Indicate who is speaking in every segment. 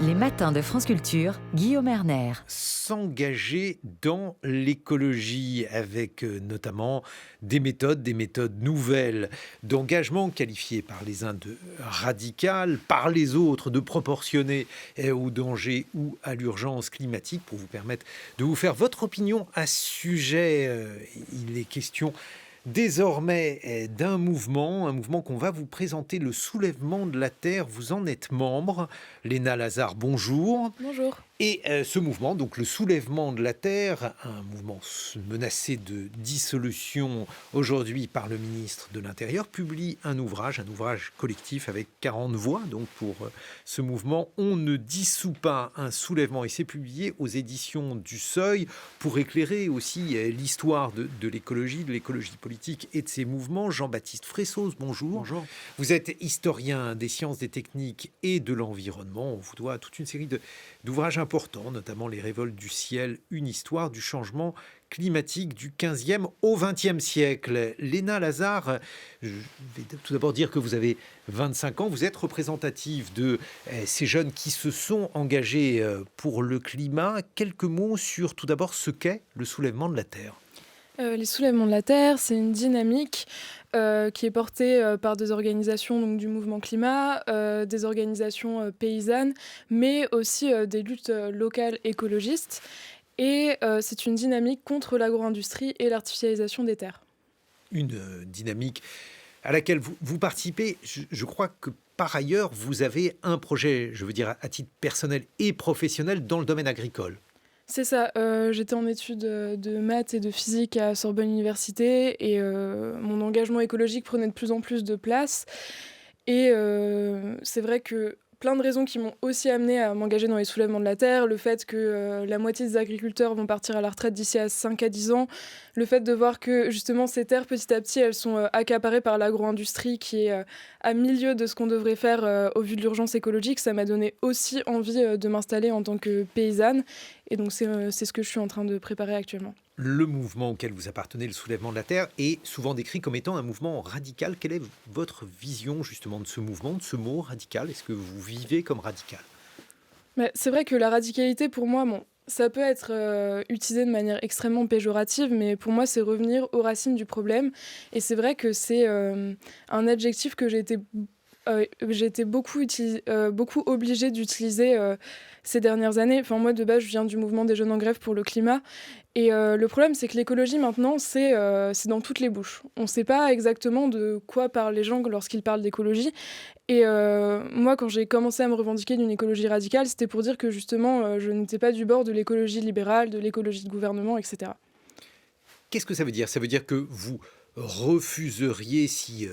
Speaker 1: Les matins de France Culture, Guillaume Erner.
Speaker 2: S'engager dans l'écologie avec notamment des méthodes nouvelles d'engagement qualifiées par les uns de radicales, par les autres de proportionnées au danger ou à l'urgence climatique. Pour vous permettre de vous faire votre opinion à ce sujet, il est question désormais d'un mouvement, un mouvement qu'on va vous présenter, le Soulèvement de la Terre. Vous en êtes membre. Léna Lazare, bonjour.
Speaker 3: Bonjour.
Speaker 2: Et ce mouvement, donc le Soulèvement de la Terre, un mouvement menacé de dissolution aujourd'hui par le ministre de l'Intérieur, publie un ouvrage collectif avec 40 voix. Donc pour ce mouvement, on ne dissout pas un soulèvement. Et c'est publié aux éditions du Seuil pour éclairer aussi l'histoire de l'écologie politique et de ces mouvements. Jean-Baptiste Fressos, bonjour.
Speaker 4: Bonjour.
Speaker 2: Vous êtes historien des sciences, des techniques et de l'environnement. On vous doit toute une série d'ouvrages importants, notamment Les Révoltes du ciel, une histoire du changement climatique du 15e au 20e siècle. Léna Lazare, je vais tout d'abord dire que vous avez 25 ans, vous êtes représentative de ces jeunes qui se sont engagés pour le climat. Quelques mots sur tout d'abord ce qu'est le soulèvement de la Terre.
Speaker 3: Les soulèvements de la Terre, c'est une dynamique qui est portée par des organisations donc, du mouvement climat, des organisations paysannes, mais aussi des luttes locales écologistes. Et c'est une dynamique contre l'agro-industrie et l'artificialisation des terres.
Speaker 2: Une dynamique à laquelle vous participez. Je crois que par ailleurs, vous avez un projet, je veux dire à titre personnel et professionnel, dans le domaine agricole.
Speaker 3: C'est ça, j'étais en études de maths et de physique à Sorbonne Université et mon engagement écologique prenait de plus en plus de place. Et c'est vrai que plein de raisons qui m'ont aussi amenée à m'engager dans les soulèvements de la Terre, le fait que la moitié des agriculteurs vont partir à la retraite d'ici à 5 à 10 ans, le fait de voir que justement ces terres petit à petit elles sont accaparées par l'agro-industrie qui est à milieu de ce qu'on devrait faire au vu de l'urgence écologique, ça m'a donné aussi envie de m'installer en tant que paysanne et donc c'est ce que je suis en train de préparer actuellement.
Speaker 2: Le mouvement auquel vous appartenez, le Soulèvement de la Terre, est souvent décrit comme étant un mouvement radical. Quelle est votre vision justement de ce mouvement, de ce mot radical? Est-ce que vous vivez comme radical?
Speaker 3: Mais c'est vrai que la radicalité, pour moi, ça peut être utilisé de manière extrêmement péjorative, mais pour moi, c'est revenir aux racines du problème. Et c'est vrai que c'est un adjectif que j'ai été beaucoup obligée d'utiliser ces dernières années. Enfin, moi, de base, je viens du mouvement des jeunes en grève pour le climat. Et le problème, c'est que l'écologie, maintenant, c'est dans toutes les bouches. On ne sait pas exactement de quoi parlent les gens lorsqu'ils parlent d'écologie. Et moi, quand j'ai commencé à me revendiquer d'une écologie radicale, c'était pour dire que, justement, je n'étais pas du bord de l'écologie libérale, de l'écologie de gouvernement, etc.
Speaker 2: Qu'est-ce que ça veut dire? Ça veut dire que vous refuseriez, si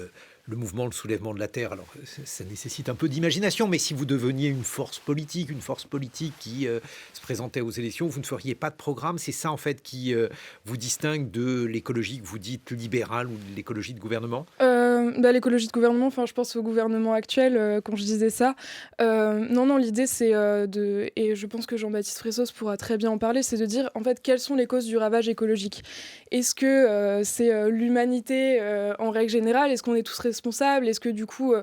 Speaker 2: le mouvement, le Soulèvement de la Terre, alors ça nécessite un peu d'imagination, mais si vous deveniez une force politique qui se présentait aux élections, vous ne feriez pas de programme. C'est ça en fait qui vous distingue de l'écologie que vous dites libérale ou de l'écologie de gouvernement?
Speaker 3: L'écologie de gouvernement, enfin, je pense au gouvernement actuel quand je disais ça. Non, l'idée c'est et je pense que Jean-Baptiste Fressos pourra très bien en parler, c'est de dire en fait quelles sont les causes du ravage écologique. Est-ce que c'est l'humanité en règle générale? Est-ce qu'on est tous responsables? Est-ce que du coup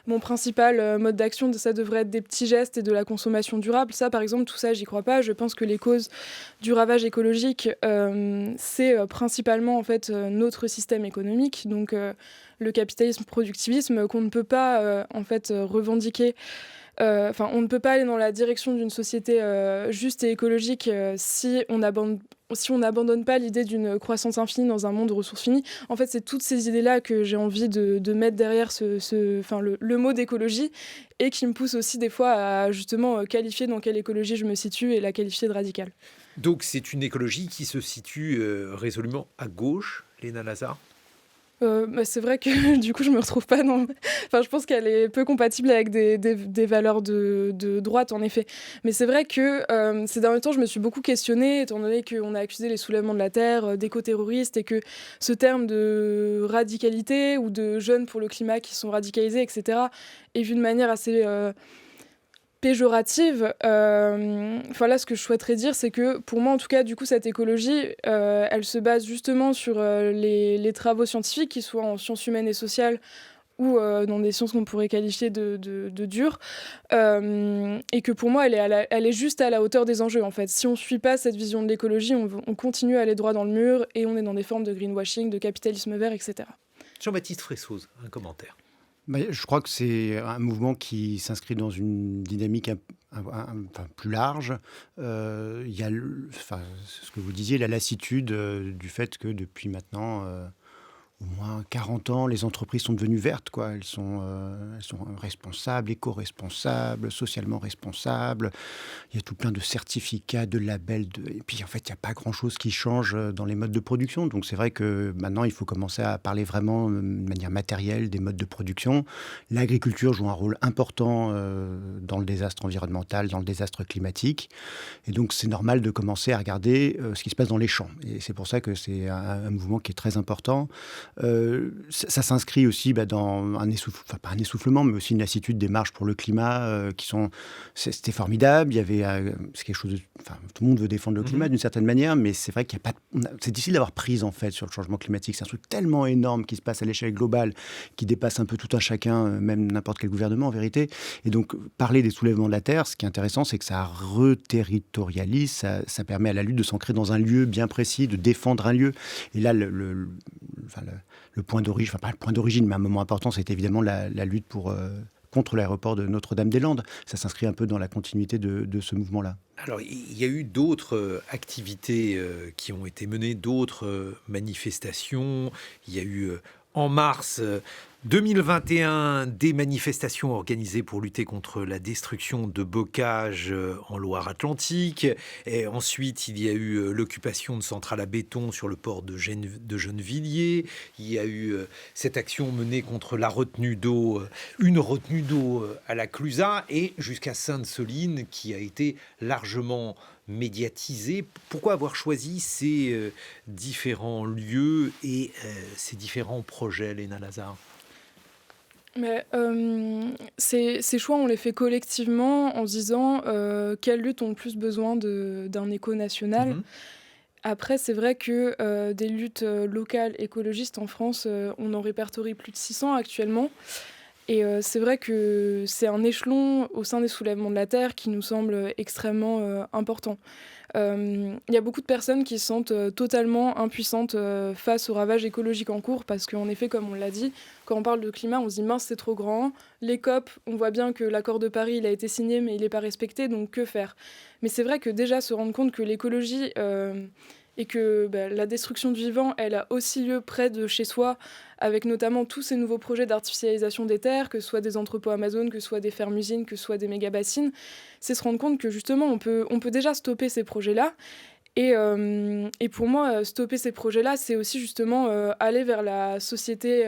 Speaker 3: mon principal mode d'action ça devrait être des petits gestes et de la consommation durable? Ça par exemple, tout ça j'y crois pas. Je pense que les causes du ravage écologique c'est principalement en fait notre système économique, donc le capitalisme, productivisme qu'on ne peut pas en fait revendiquer. On ne peut pas aller dans la direction d'une société juste et écologique si on n'abandonne pas l'idée d'une croissance infinie dans un monde de ressources finies. En fait, c'est toutes ces idées-là que j'ai envie de mettre derrière le mot d'écologie et qui me pousse aussi des fois à justement qualifier dans quelle écologie je me situe et la qualifier de radicale.
Speaker 2: Donc c'est une écologie qui se situe résolument à gauche, Léna Lazare?
Speaker 3: C'est vrai que du coup je me retrouve pas dans... Enfin, je pense qu'elle est peu compatible avec des valeurs de droite en effet. Mais c'est vrai que ces derniers temps je me suis beaucoup questionnée étant donné qu'on a accusé les soulèvements de la Terre d'éco-terroristes et que ce terme de radicalité ou de jeunes pour le climat qui sont radicalisés, etc. est vu de manière assez... péjorative. Là, ce que je souhaiterais dire, c'est que pour moi, en tout cas, du coup, cette écologie, elle se base justement sur les travaux scientifiques, qui soient en sciences humaines et sociales ou dans des sciences qu'on pourrait qualifier de dures, et que pour moi, elle est juste à la hauteur des enjeux, en fait. Si on ne suit pas cette vision de l'écologie, on continue à aller droit dans le mur, et on est dans des formes de greenwashing, de capitalisme vert, etc.
Speaker 2: Jean-Baptiste Fressoz, un commentaire.
Speaker 4: Je crois que c'est un mouvement qui s'inscrit dans une dynamique plus large. Il y a, ce que vous disiez, la lassitude du fait que depuis maintenant au moins 40 ans, les entreprises sont devenues vertes, quoi. Elles sont responsables, éco-responsables, socialement responsables. Il y a tout plein de certificats, de labels. Et puis, en fait, il n'y a pas grand-chose qui change dans les modes de production. Donc, c'est vrai que maintenant, il faut commencer à parler vraiment de manière matérielle des modes de production. L'agriculture joue un rôle important dans le désastre environnemental, dans le désastre climatique. Et donc, c'est normal de commencer à regarder ce qui se passe dans les champs. Et c'est pour ça que c'est un mouvement qui est très important. Ça s'inscrit aussi dans pas un essoufflement, mais aussi une lassitude des marches pour le climat c'était formidable. Il y avait c'est quelque chose tout le monde veut défendre le climat d'une certaine manière, mais c'est vrai qu'il y a pas, c'est difficile d'avoir prise en fait sur le changement climatique. C'est un truc tellement énorme qui se passe à l'échelle globale, qui dépasse un peu tout un chacun, même n'importe quel gouvernement en vérité. Et donc parler des soulèvements de la terre, ce qui est intéressant, c'est que ça reterritorialise, ça permet à la lutte de s'ancrer dans un lieu bien précis, de défendre un lieu. Et là, le point d'origine, pas le point d'origine, mais un moment important, c'est évidemment la lutte contre l'aéroport de Notre-Dame-des-Landes. Ça s'inscrit un peu dans la continuité de ce mouvement-là.
Speaker 2: Alors, il y a eu d'autres activités qui ont été menées, d'autres manifestations. Il y a eu en mars 2021 des manifestations organisées pour lutter contre la destruction de bocages en Loire-Atlantique. Et ensuite, il y a eu l'occupation de centrales à béton sur le port de Gennevilliers. Il y a eu cette action menée contre la retenue d'eau, une retenue d'eau à la Clusaz, et jusqu'à Sainte-Soline, qui a été largement médiatisée. Pourquoi avoir choisi ces différents lieux et ces différents projets, Léna Lazare ?
Speaker 3: Mais ces choix, on les fait collectivement en se disant quelles luttes ont le plus besoin d'un écho national. Après, c'est vrai que des luttes locales écologistes en France, on en répertorie plus de 600 actuellement. Et c'est vrai que c'est un échelon au sein des soulèvements de la Terre qui nous semble extrêmement important. Il y a beaucoup de personnes qui se sentent totalement impuissantes face aux ravages écologiques en cours, parce qu'en effet, comme on l'a dit, quand on parle de climat, on se dit mince, c'est trop grand. Les COP, on voit bien que l'accord de Paris, il a été signé, mais il n'est pas respecté, donc que faire ? Mais c'est vrai que déjà se rendre compte que l'écologie et que la destruction du vivant, elle a aussi lieu près de chez soi, avec notamment tous ces nouveaux projets d'artificialisation des terres, que ce soit des entrepôts Amazon, que ce soit des fermes-usines, que ce soit des méga-bassines, c'est se rendre compte que justement, on peut déjà stopper ces projets-là. Et pour moi, stopper ces projets-là, c'est aussi justement aller vers la société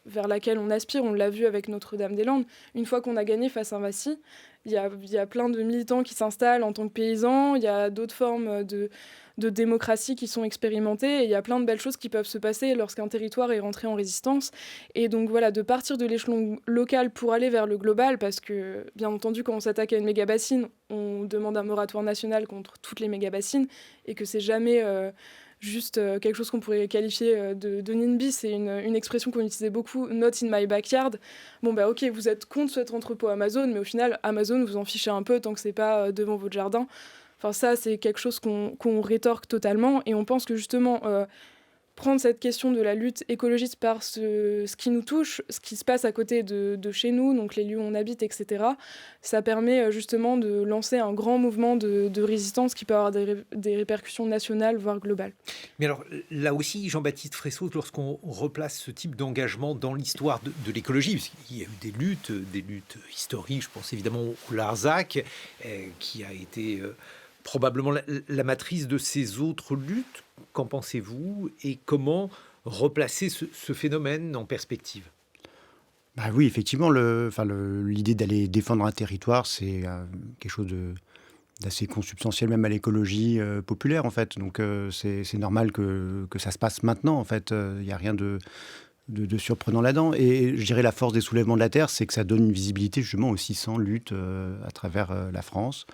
Speaker 3: vers laquelle on aspire. On l'a vu avec Notre-Dame-des-Landes. Une fois qu'on a gagné face à Vinci, il y a plein de militants qui s'installent en tant que paysans, il y a d'autres formes de démocratie qui sont expérimentées, et il y a plein de belles choses qui peuvent se passer lorsqu'un territoire est rentré en résistance. Et donc voilà, de partir de l'échelon local pour aller vers le global, parce que bien entendu, quand on s'attaque à une méga-bassine, on demande un moratoire national contre toutes les méga-bassines, et que c'est jamais juste quelque chose qu'on pourrait qualifier de NIMBY. C'est une expression qu'on utilisait beaucoup, not in my backyard. Bon ok, vous êtes contre cet entrepôt Amazon, mais au final, Amazon, vous en fichez un peu tant que c'est pas devant votre jardin. Enfin, ça, c'est quelque chose qu'on rétorque totalement, et on pense que justement, prendre cette question de la lutte écologiste par ce qui nous touche, ce qui se passe à côté de chez nous, donc les lieux où on habite, etc., ça permet justement de lancer un grand mouvement de résistance qui peut avoir des répercussions nationales, voire globales.
Speaker 2: Mais alors, là aussi, Jean-Baptiste Fressoz, lorsqu'on replace ce type d'engagement dans l'histoire de l'écologie, parce qu'il y a eu des luttes historiques, je pense évidemment au Larzac, qui a été probablement la matrice de ces autres luttes. Qu'en pensez-vous et comment replacer ce phénomène en perspective ?
Speaker 4: Oui, effectivement, l'idée d'aller défendre un territoire, c'est quelque chose d'assez consubstantiel même à l'écologie populaire, en fait. Donc, c'est normal que ça se passe maintenant, en fait. Il n'y a rien de de surprenant là-dedans. Et je dirais la force des soulèvements de la Terre, c'est que ça donne une visibilité justement aux 600 luttes à travers la France.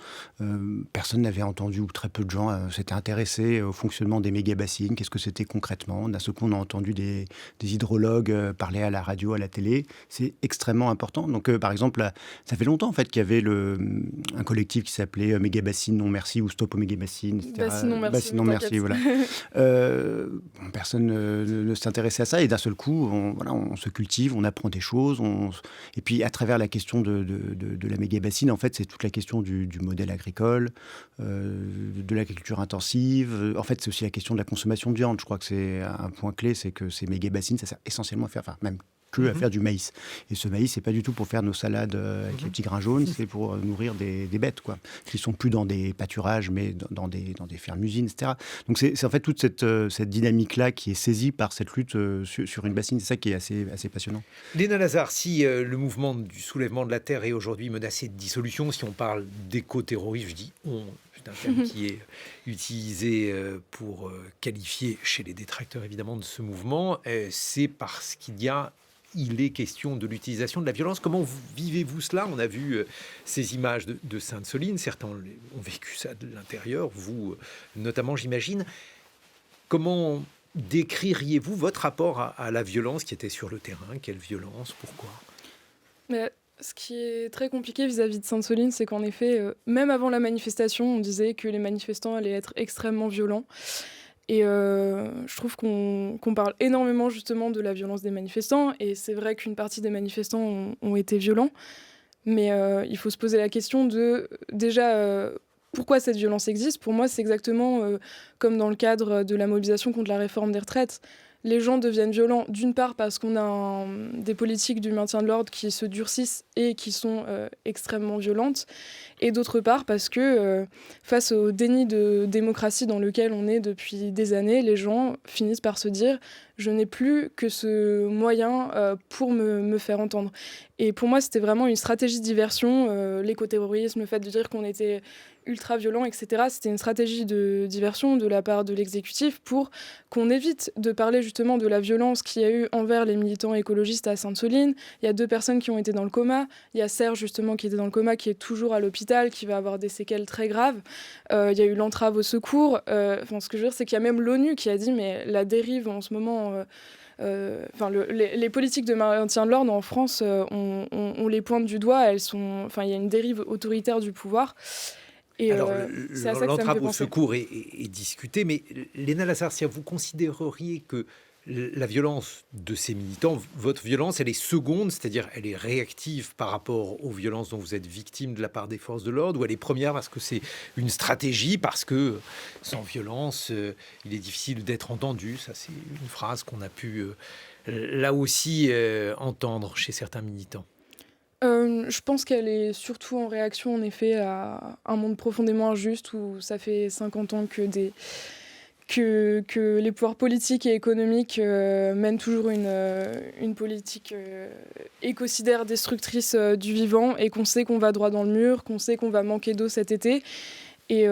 Speaker 4: Personne n'avait entendu, ou très peu de gens s'étaient intéressés au fonctionnement des méga-bassines. Qu'est-ce que c'était concrètement? D'un seul coup, on a entendu des hydrologues parler à la radio, à la télé. C'est extrêmement important. Donc, par exemple, ça fait longtemps en fait qu'il y avait un collectif qui s'appelait Méga-bassines non merci ou Stop aux méga-bassines, etc.
Speaker 3: Bassines non merci.
Speaker 4: Bassines non merci, voilà. Personne ne s'intéressait à ça, et d'un seul coup, on se cultive, on apprend des choses, et puis à travers la question de la méga-bassine, en fait, c'est toute la question du modèle agricole, de l'agriculture intensive. En fait, c'est aussi la question de la consommation de viande. Je crois que c'est un point clé, c'est que ces méga-bassines, ça sert essentiellement à faire, enfin même à faire du maïs. Et ce maïs, c'est pas du tout pour faire nos salades avec les petits grains jaunes, c'est pour nourrir des bêtes, quoi, qui sont plus dans des pâturages, mais dans des fermes-usines, etc. Donc c'est en fait toute cette dynamique-là qui est saisie par cette lutte sur une bassine. C'est ça qui est assez passionnant.
Speaker 2: Léna Lazare, si le mouvement du soulèvement de la Terre est aujourd'hui menacé de dissolution, si on parle d'éco-terrorisme, je dis on, c'est un terme qui est utilisé pour qualifier chez les détracteurs évidemment de ce mouvement, c'est parce il est question de l'utilisation de la violence. Comment vivez-vous cela? On a vu ces images de Sainte-Soline. Certains ont vécu ça de l'intérieur, vous notamment, j'imagine. Comment décririez-vous votre rapport à la violence qui était sur le terrain? Quelle violence? Pourquoi?
Speaker 3: Mais ce qui est très compliqué vis-à-vis de Sainte-Soline, c'est qu'en effet, même avant la manifestation, on disait que les manifestants allaient être extrêmement violents. Et je trouve qu'on parle énormément justement de la violence des manifestants. Et c'est vrai qu'une partie des manifestants ont été violents. Mais il faut se poser la question de, déjà, pourquoi cette violence existe. Pour moi, c'est exactement comme dans le cadre de la mobilisation contre la réforme des retraites. Les gens deviennent violents, d'une part parce qu'on a des politiques du maintien de l'ordre qui se durcissent et qui sont extrêmement violentes, et d'autre part parce que face au déni de démocratie dans lequel on est depuis des années, les gens finissent par se dire « je n'ai plus que ce moyen pour me faire entendre ». Et pour moi, c'était vraiment une stratégie de diversion, l'écoterrorisme, le fait de dire qu'on était ultra violent, etc. C'était une stratégie de diversion de la part de l'exécutif pour qu'on évite de parler justement de la violence qu'il y a eu envers les militants écologistes à Sainte-Soline. Il y a 2 personnes qui ont été dans le coma. Il y a Serge justement qui était dans le coma, qui est toujours à l'hôpital, qui va avoir des séquelles très graves. Il y a eu l'entrave au secours. Ce que je veux dire, c'est qu'il y a même l'ONU qui a dit mais la dérive en ce moment... les politiques de maintien de l'ordre en France, on les pointe du doigt. Il y a une dérive autoritaire du pouvoir. Et
Speaker 2: alors,
Speaker 3: c'est à ça que ça me fait
Speaker 2: l'entrave au
Speaker 3: penser.
Speaker 2: secours est discutée, mais Léna Lazare, vous considéreriez que la violence de ces militants, votre violence, elle est seconde, c'est-à-dire elle est réactive par rapport aux violences dont vous êtes victime de la part des forces de l'ordre, ou elle est première parce que c'est une stratégie, parce que sans violence, il est difficile d'être entendu. Ça, c'est une phrase qu'on a pu là aussi entendre chez certains militants.
Speaker 3: Je pense qu'elle est surtout en réaction, en effet, à un monde profondément injuste où ça fait 50 ans que les pouvoirs politiques et économiques mènent toujours une politique écocidaire destructrice du vivant, et qu'on sait qu'on va droit dans le mur, qu'on sait qu'on va manquer d'eau cet été. Et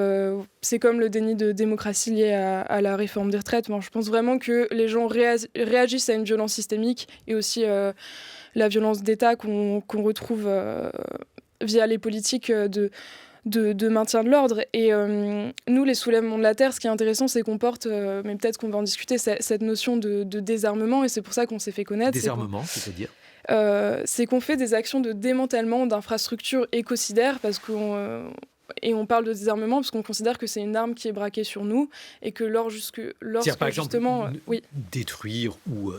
Speaker 3: c'est comme le déni de démocratie lié à la réforme des retraites. Moi, je pense vraiment que les gens réagissent à une violence systémique, et aussi la violence d'État qu'on retrouve via les politiques de maintien de l'ordre. Et nous, les soulèvements de la Terre, ce qui est intéressant, c'est qu'on porte, mais peut-être qu'on va en discuter, cette notion de désarmement, et c'est pour ça qu'on s'est fait connaître.
Speaker 2: Désarmement, c'est-à-dire
Speaker 3: c'est qu'on fait des actions de démantèlement d'infrastructures écocidaires, et on parle de désarmement parce qu'on considère que c'est une arme qui est braquée sur nous, et que lorsque
Speaker 2: par exemple,
Speaker 3: justement...
Speaker 2: détruire ou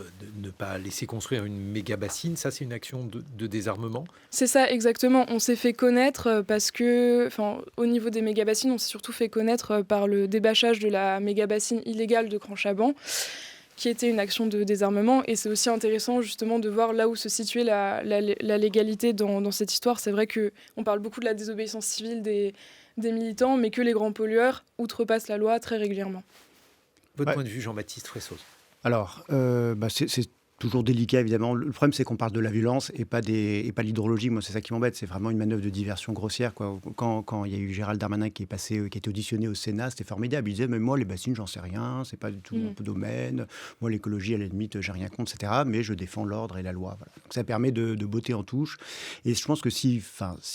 Speaker 2: ne pas laisser construire une méga bassine, ça c'est une action de désarmement?
Speaker 3: C'est ça, exactement. On s'est fait connaître parce que, au niveau des méga bassines, on s'est surtout fait connaître par le débâchage de la méga bassine illégale de Cran-Chaban, qui était une action de désarmement. Et c'est aussi intéressant justement de voir là où se situait la légalité dans cette histoire. C'est vrai qu'on parle beaucoup de la désobéissance civile des militants, mais que les grands pollueurs outrepassent la loi très régulièrement.
Speaker 2: Votre point de vue, Jean-Baptiste Fressoz?
Speaker 4: Alors, c'est toujours délicat, évidemment. Le problème, c'est qu'on parle de la violence et pas l'hydrologie. Moi, c'est ça qui m'embête. C'est vraiment une manœuvre de diversion grossière, quoi. Quand il y a eu Gérald Darmanin qui a été auditionné au Sénat, c'était formidable. Il disait, mais moi, les bassines, j'en sais rien. C'est pas du tout mon domaine. Moi, l'écologie, à la limite, j'ai rien contre, etc. Mais je défends l'ordre et la loi. Voilà. Donc, ça permet de botter en touche. Et je pense que s'il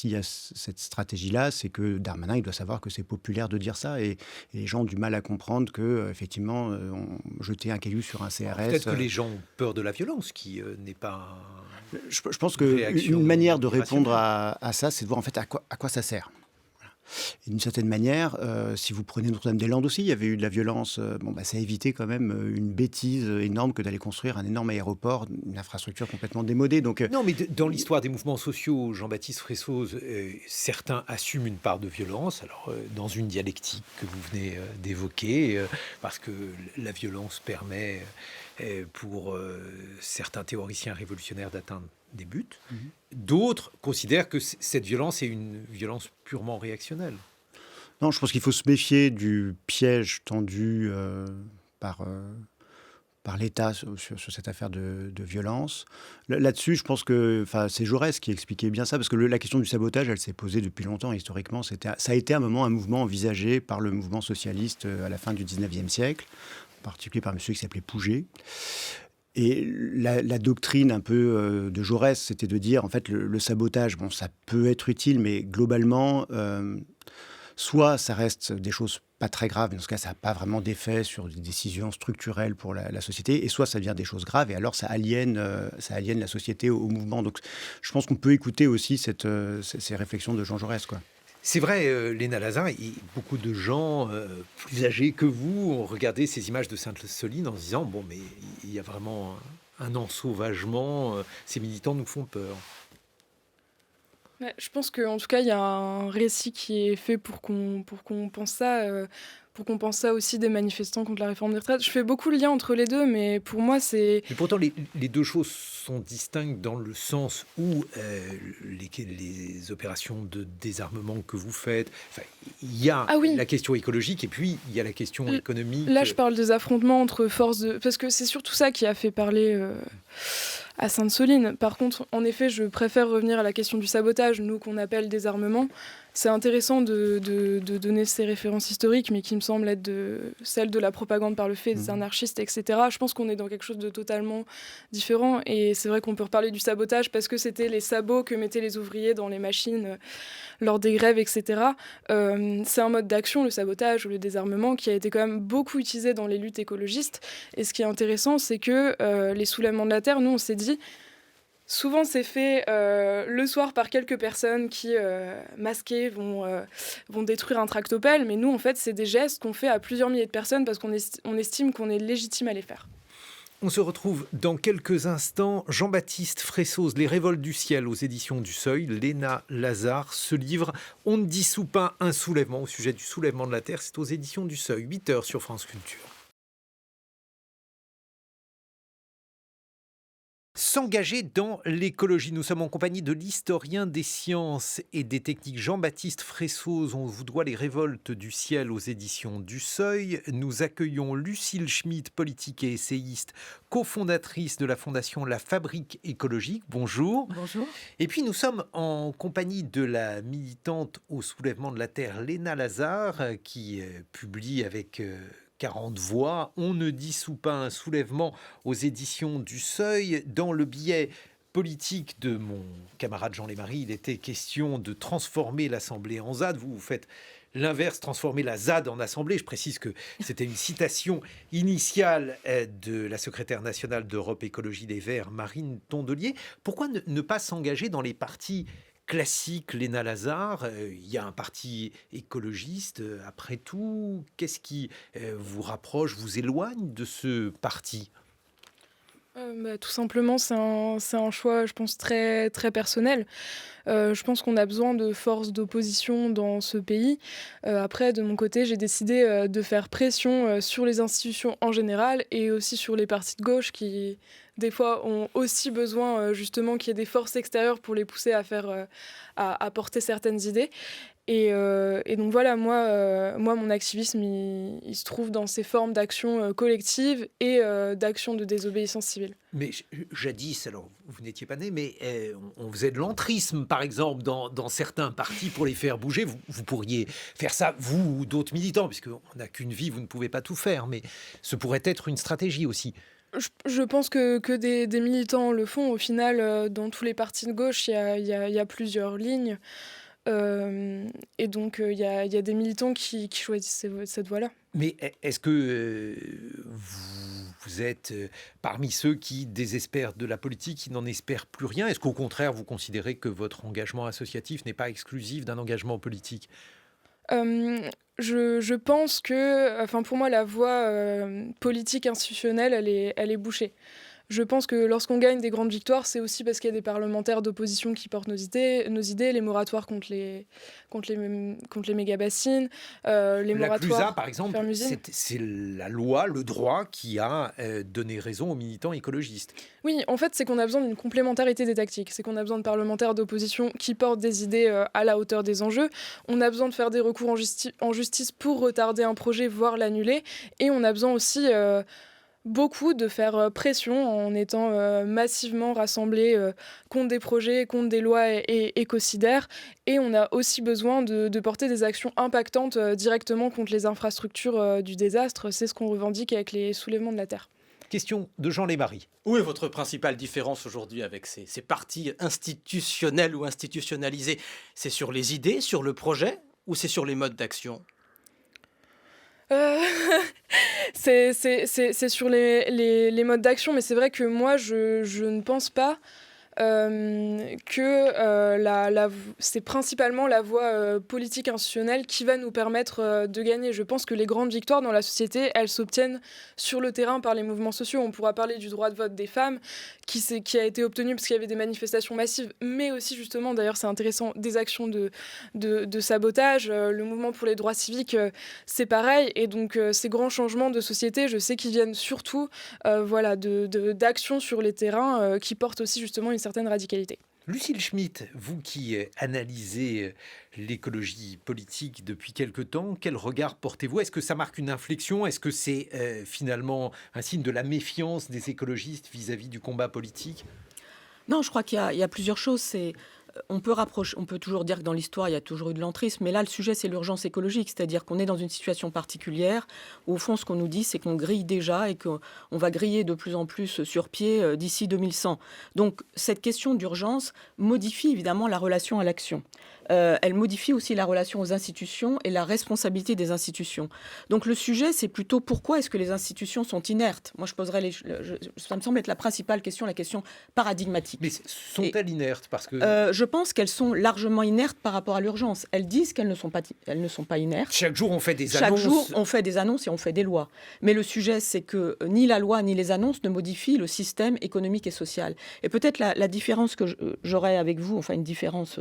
Speaker 4: y a cette stratégie-là, c'est que Darmanin, il doit savoir que c'est populaire de dire ça. Et les gens ont du mal à comprendre que, effectivement, jeter un caillou sur un CRS.
Speaker 2: Peut-être que les gens ont peur de la violence, qui n'est pas...
Speaker 4: Je pense qu'une manière de répondre à ça, c'est de voir en fait à quoi ça sert. Voilà. Et d'une certaine manière, si vous prenez Notre-Dame-des-Landes aussi, il y avait eu de la violence. Ça a évité quand même une bêtise énorme que d'aller construire un énorme aéroport, une infrastructure complètement démodée. Donc,
Speaker 2: Non, mais dans l'histoire des mouvements sociaux, Jean-Baptiste Fressoz, certains assument une part de violence, alors dans une dialectique que vous venez d'évoquer, parce que la violence permet... pour certains théoriciens révolutionnaires d'atteindre des buts. D'autres considèrent que cette violence est une violence purement réactionnelle.
Speaker 4: Non, je pense qu'il faut se méfier du piège tendu par l'État sur cette affaire de violence. Là-dessus, je pense que c'est Jaurès qui expliquait bien ça, parce que la question du sabotage, elle s'est posée depuis longtemps. Historiquement, ça a été un mouvement envisagé par le mouvement socialiste à la fin du 19e siècle, en particulier par un monsieur qui s'appelait Pouget. Et la doctrine un peu de Jaurès, c'était de dire, en fait, le sabotage, bon, ça peut être utile, mais globalement, soit ça reste des choses pas très graves, mais dans ce cas, ça n'a pas vraiment d'effet sur des décisions structurelles pour la société, et soit ça devient des choses graves, et alors ça aliène la société au mouvement. Donc je pense qu'on peut écouter aussi ces réflexions de Jean Jaurès, quoi.
Speaker 2: C'est vrai, Léna Lazare, beaucoup de gens plus âgés que vous ont regardé ces images de Sainte-Soline en se disant « Bon, mais il y a vraiment un ensauvagement, ces militants nous font peur ».
Speaker 3: Ouais, je pense qu'en tout cas, il y a un récit qui est fait pour qu'on pense ça, pour qu'on pense ça aussi des manifestants contre la réforme des retraites. Je fais beaucoup le lien entre les deux, mais pour moi, c'est...
Speaker 2: Et pourtant, les deux choses sont distinctes dans le sens où les opérations de désarmement que vous faites, il y a la question écologique et puis il y a la question économique.
Speaker 3: Là, je parle des affrontements entre forces de... Parce que c'est surtout ça qui a fait parler... à Sainte-Soline. Par contre, en effet, je préfère revenir à la question du sabotage, nous qu'on appelle désarmement. C'est intéressant de donner ces références historiques, mais qui me semblent être celles de la propagande par le fait des anarchistes, etc. Je pense qu'on est dans quelque chose de totalement différent. Et c'est vrai qu'on peut reparler du sabotage parce que c'était les sabots que mettaient les ouvriers dans les machines lors des grèves, etc. C'est un mode d'action, le sabotage ou le désarmement, qui a été quand même beaucoup utilisé dans les luttes écologistes. Et ce qui est intéressant, c'est que les soulèvements de la Terre, nous, on s'est dit... Souvent, c'est fait le soir par quelques personnes qui, masquées, vont détruire un tractopelle. Mais nous, en fait, c'est des gestes qu'on fait à plusieurs milliers de personnes parce qu'on estime qu'on est légitime à les faire.
Speaker 2: On se retrouve dans quelques instants. Jean-Baptiste Fressoz, Les révoltes du ciel aux éditions du Seuil. Léna Lazare, ce livre « On ne dissout pas un soulèvement » au sujet du soulèvement de la Terre. C'est aux éditions du Seuil, 8h sur France Culture. S'engager dans l'écologie. Nous sommes en compagnie de l'historien des sciences et des techniques Jean-Baptiste Fressoz. On vous doit Les révoltes du ciel aux éditions du Seuil. Nous accueillons Lucille Schmitt, politique et essayiste, cofondatrice de la fondation La Fabrique écologique. Bonjour.
Speaker 1: Bonjour.
Speaker 2: Et puis nous sommes en compagnie de la militante au soulèvement de la Terre, Léna Lazare, qui publie avec... 40 voix, On ne dissout pas un soulèvement aux éditions du Seuil. Dans le billet politique de mon camarade Jean Lémarie, il était question de transformer l'Assemblée en ZAD. Vous faites l'inverse, transformer la ZAD en Assemblée. Je précise que c'était une citation initiale de la secrétaire nationale d'Europe Écologie Les Verts, Marine Tondelier. Pourquoi ne pas s'engager dans les partis classique, Léna Lazare, il y a un parti écologiste, après tout. Qu'est-ce qui vous rapproche, vous éloigne de ce parti ?
Speaker 3: Tout simplement, c'est un choix, je pense, très, très personnel. Je pense qu'on a besoin de forces d'opposition dans ce pays. Après, de mon côté, j'ai décidé de faire pression sur les institutions en général et aussi sur les partis de gauche qui des fois, ont aussi besoin justement qu'il y ait des forces extérieures pour les pousser à faire, à porter certaines idées. Et donc voilà, moi, mon activisme, il se trouve dans ces formes d'action collective et d'action de désobéissance civile.
Speaker 2: Mais jadis, alors vous n'étiez pas né, mais on faisait de l'entrisme, par exemple, dans certains partis pour les faire bouger. Vous pourriez faire ça, vous ou d'autres militants, puisqu'on n'a qu'une vie, vous ne pouvez pas tout faire, mais ce pourrait être une stratégie aussi.
Speaker 3: Je pense que des militants le font. Au final, dans tous les partis de gauche, il y a plusieurs lignes. Et donc, il y a des militants qui choisissent cette voie-là.
Speaker 2: Mais est-ce que vous êtes parmi ceux qui désespèrent de la politique, qui n'en espèrent plus rien? Est-ce qu'au contraire, vous considérez que votre engagement associatif n'est pas exclusif d'un engagement politique?
Speaker 3: Je pense que, enfin, pour moi, la voie politique institutionnelle, elle est bouchée. Je pense que lorsqu'on gagne des grandes victoires, c'est aussi parce qu'il y a des parlementaires d'opposition qui portent nos idées, les moratoires contre les méga-bassines, les
Speaker 2: La
Speaker 3: moratoires
Speaker 2: CLUSA, par exemple,
Speaker 3: ferme-usine.
Speaker 2: c'est la loi, le droit qui a donné raison aux militants écologistes.
Speaker 3: Oui, en fait, c'est qu'on a besoin d'une complémentarité des tactiques. C'est qu'on a besoin de parlementaires d'opposition qui portent des idées à la hauteur des enjeux. On a besoin de faire des recours en justice pour retarder un projet, voire l'annuler. Et on a besoin aussi beaucoup de faire pression en étant massivement rassemblés contre des projets, contre des lois et écocidaires. Et on a aussi besoin de porter des actions impactantes directement contre les infrastructures du désastre. C'est ce qu'on revendique avec les soulèvements de la Terre.
Speaker 2: Question de Jean Lémarie.
Speaker 5: Où est votre principale différence aujourd'hui avec ces partis institutionnels ou institutionnalisés? C'est sur les idées, sur le projet, ou c'est sur les modes d'action?
Speaker 3: C'est sur les modes d'action, mais c'est vrai que moi, je ne pense pas que c'est principalement la voie politique institutionnelle qui va nous permettre de gagner. Je pense que les grandes victoires dans la société, elles s'obtiennent sur le terrain par les mouvements sociaux. On pourra parler du droit de vote des femmes qui a été obtenu parce qu'il y avait des manifestations massives, mais aussi justement, d'ailleurs c'est intéressant, des actions de sabotage. Le mouvement pour les droits civiques, c'est pareil. Et donc ces grands changements de société, je sais qu'ils viennent surtout d'actions sur les terrains qui portent aussi justement une certaine radicalité.
Speaker 2: Lucille Schmitt, vous qui analysez l'écologie politique depuis quelque temps, quel regard portez-vous? Est-ce que ça marque une inflexion? Est-ce que c'est finalement un signe de la méfiance des écologistes vis-à-vis du combat politique?
Speaker 6: Non, je crois qu'il y a plusieurs choses. On peut toujours dire que dans l'histoire, il y a toujours eu de l'entrisme, mais là, le sujet, c'est l'urgence écologique, c'est-à-dire qu'on est dans une situation particulière où, au fond, ce qu'on nous dit, c'est qu'on grille déjà et qu'on va griller de plus en plus sur pied d'ici 2100. Donc, cette question d'urgence modifie évidemment la relation à l'action. Elle modifie aussi la relation aux institutions et la responsabilité des institutions. Donc, le sujet, c'est plutôt pourquoi est-ce que les institutions sont inertes? Moi, je poserais ça me semble être la principale question, la question paradigmatique.
Speaker 2: Mais sont-elles inertes? Parce que
Speaker 6: je pense qu'elles sont largement inertes par rapport à l'urgence. Elles disent qu'elles ne sont pas inertes.
Speaker 2: chaque jour, on fait des
Speaker 6: Chaque
Speaker 2: annonces.
Speaker 6: jour, on fait des annonces et on fait des lois. Mais le sujet, c'est que ni la loi ni les annonces ne modifient le système économique et social. Et peut-être la différence que j'aurais avec vous, enfin une différence...